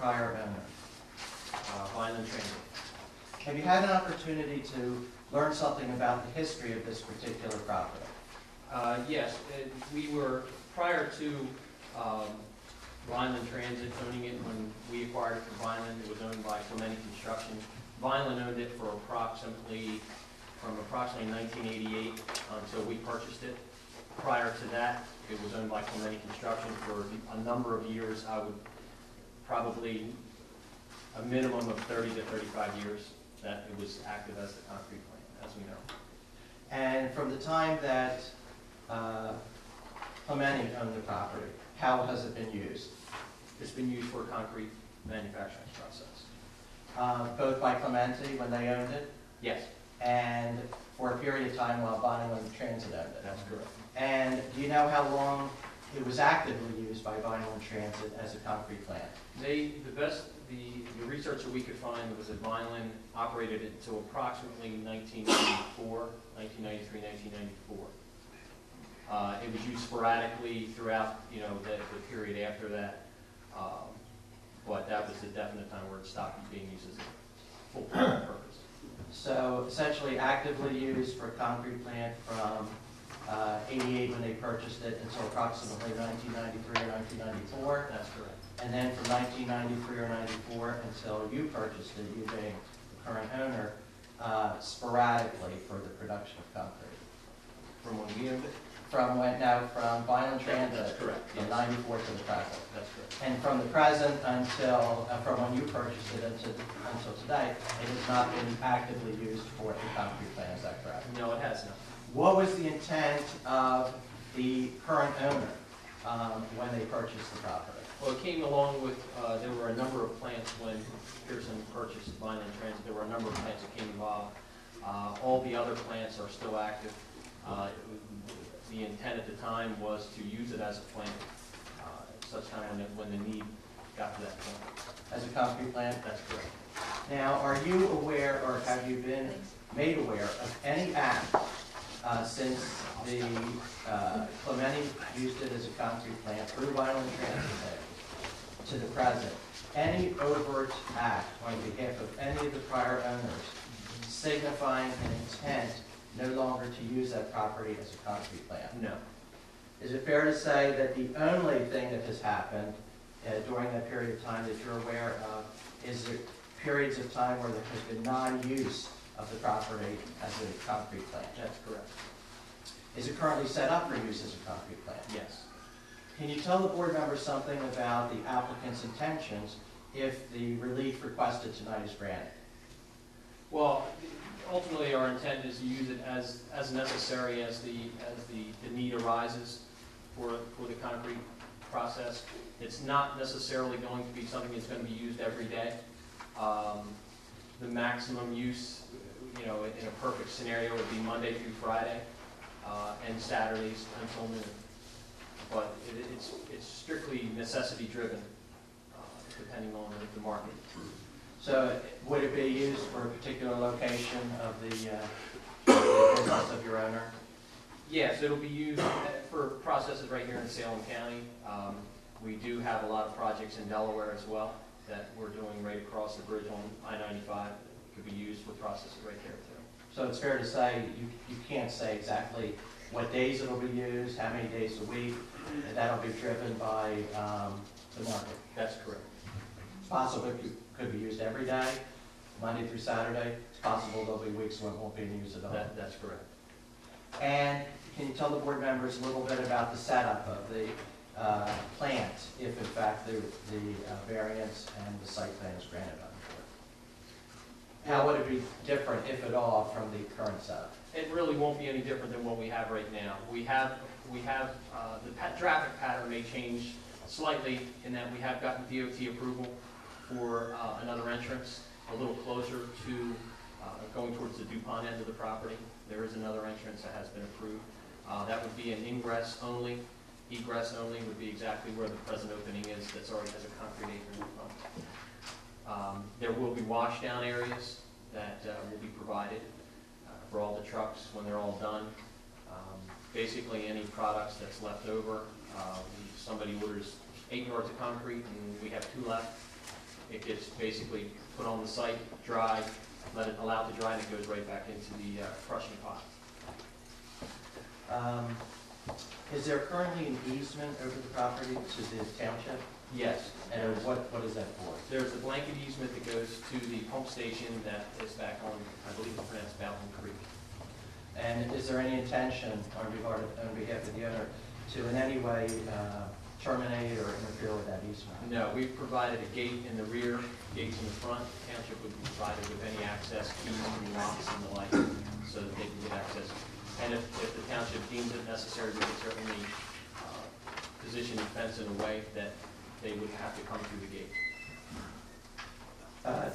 prior owner? Vineland Transit. Have you had an opportunity to learn something about the history of this particular property? Yes, we were, prior to Vineland Transit owning it, when we acquired it from Vineland, it was owned by Carney Construction. Vineland owned it for approximately 1988 until we purchased it. Prior to that, it was owned by Carney Construction for a number of years. I would probably a minimum of 30 to 35 years that it was active as the concrete plant, as we know. And from the time that Clementi owned the property, how has it been used? It's been used for a concrete manufacturing process. Both by Clementi when they owned it, Yes, and for a period of time while Vineland Transit owned it. that's correct. And do you know how long it was actively used by Vineland Transit as a concrete plant? The research that we could find was that Vineland operated it until approximately 1993, 1994. It was used sporadically throughout, the period after that, but that was the definite time where it stopped being used as a full purpose. So essentially actively used for a concrete plant from 88 when they purchased it until approximately 1993 or 1994. That's correct. And then from 1993 or 94 until you purchased it, you being the current owner, sporadically for the production of concrete. From when we owned it? From Vineland Transit. That's correct. From Yes. 94 to the present. That's correct. And from the present until, from when you purchased it until today, it has not been actively used for a concrete plant, is that correct? No, it has not. What was the intent of the current owner when they purchased the property? Well, it came along with, there were a number of plants when Pearson purchased Vineland Transit. There were a number of plants that came involved. All the other plants are still active. The intent at the time was to use it as a plant at such time when the need got to that point. As a concrete plant? That's correct. Now, are you aware, or have you been made aware of any act since the Clementi used it as a concrete plant through Vineland Transit to the present, any overt act on behalf of any of the prior owners signifying an intent no longer to use that property as a concrete plant? No. Is it fair to say that the only thing that has happened during that period of time that you're aware of is the periods of time where there has been non-use of the property as a concrete plant? That's correct. Is it currently set up for use as a concrete plant? Yes. Can you tell the board members something about the applicant's intentions if the relief requested tonight is granted? Well, ultimately our intent is to use it as necessary as the need arises for the concrete process. It's not necessarily going to be something that's going to be used every day. The maximum use, in a perfect scenario would be Monday through Friday and Saturdays until noon. But it's strictly necessity driven, depending on the market. So would it be used for a particular location of the business of your owner? Yes, it'll be used for processes right here in Salem County. We do have a lot of projects in Delaware as well that we're doing right across the bridge on I-95. Could be used for processes right there too. So it's fair to say you can't say exactly what days it'll be used, how many days a week, and that'll be driven by the market. That's correct. It's possible it could be used every day, Monday through Saturday. It's possible there'll be weeks when it won't be used at all. That's correct. And can you tell the board members a little bit about the setup of the plant, if in fact the variance and the site plan is granted on it? How would it be different, if at all, from the current setup? It really won't be any different than what we have right now. We have the traffic pattern may change slightly in that we have gotten DOT approval for another entrance a little closer to going towards the DuPont end of the property. There is another entrance that has been approved. That would be an ingress only. Egress only would be exactly where the present opening is that's already has a concrete apron. There will be washdown areas that will be provided for all the trucks when they're all done. Basically any products that's left over. Somebody orders 8 yards of concrete and we have 2 left. It gets basically put on the site, dry, allow it to dry, and it goes right back into the crushing pot. Is there currently an easement over the property to the township? Yes. And what is that for? There's a blanket easement that goes to the pump station that is back on, I believe it's pronounced Bowden Creek. And is there any intention on behalf of the owner to in any way terminate or interfere with that easement? No, we've provided a gate in the rear, gates in the front. The township would be provided with any access, keys and locks and the like, so that they can get access. And if the township deems it necessary, we can certainly position the fence in a way that they would have to come through the gate.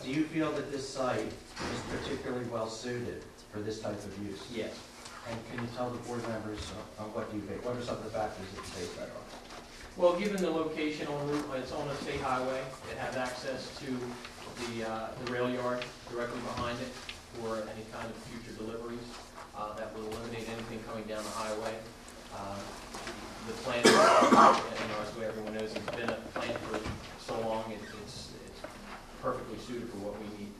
Do you feel that this site is particularly well suited for this type of use? Yes. And can you tell the board members on what you base? What are some of the factors that you base that on? Well, given the location on route, it's on a state highway. It has access to the rail yard directly behind it for any kind of future deliveries. That will eliminate anything coming down the highway. The plant, as everyone knows, it's been a plant for so long, it's perfectly suited for what we need.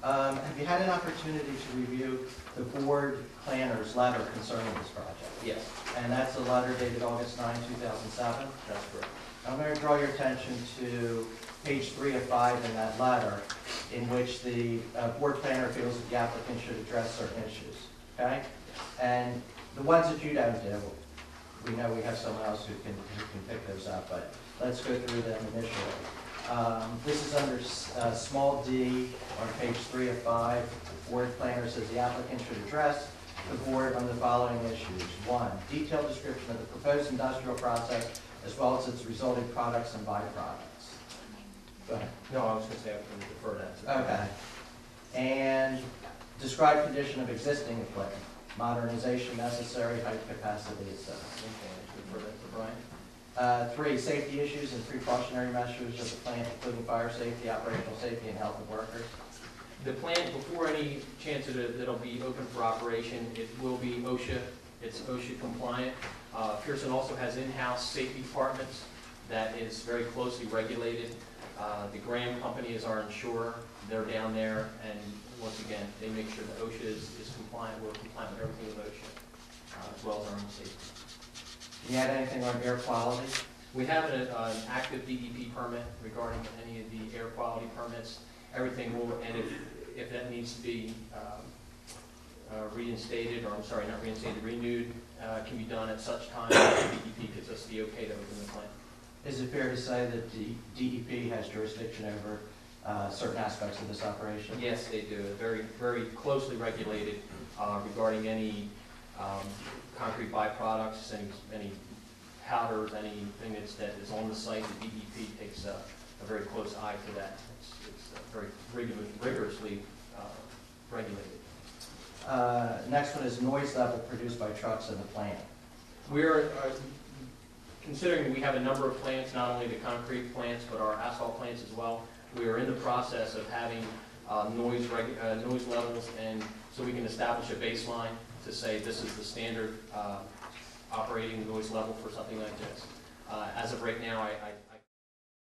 Have you had an opportunity to review the board planner's letter concerning this project? Yes. And that's a letter dated August 9, 2007? That's correct. I'm going to draw your attention to page 3 of 5 in that letter, in which the board planner feels that the applicant should address certain issues. Okay? And the ones that you don't do, we know we have someone else who can pick those up, but let's go through them initially. This is under small d on page 3 of 5. The board planner says the applicant should address the board on the following issues. 1, detailed description of the proposed industrial process as well as its resulting products and byproducts. Go ahead. No, I was going to say I was going to defer that. Okay. And describe condition of existing equipment, modernization necessary, height capacity, etc. Okay, I defer that to Brian. 3, safety issues and precautionary measures of the plant, including fire safety, operational safety, and health of workers. The plant, before any chance that it'll be open for operation, it will be OSHA. It's OSHA compliant. Pearson also has in-house safety departments that is very closely regulated. The Graham Company is our insurer. They're down there, and once again, they make sure that OSHA is compliant. We're compliant with everything with OSHA, as well as our own safety. Can you add anything on air quality? We have an active DEP permit regarding any of the air quality permits. Everything will, and if that needs to be reinstated, or I'm sorry, not reinstated, renewed, can be done at such time that the DEP gives us the okay to open the plant. Is it fair to say that the DEP has jurisdiction over certain aspects of this operation? Yes, they do. Very, very closely regulated regarding any concrete byproducts, any powders, anything that is on the site. The DEP takes a very close eye to that. It's very rigorously regulated. Next one is noise level produced by trucks in the plant. We're considering we have a number of plants, not only the concrete plants, but our asphalt plants as well. We are in the process of having noise levels, and so we can establish a baseline to say this is the standard operating noise level for something like this. As of right now, I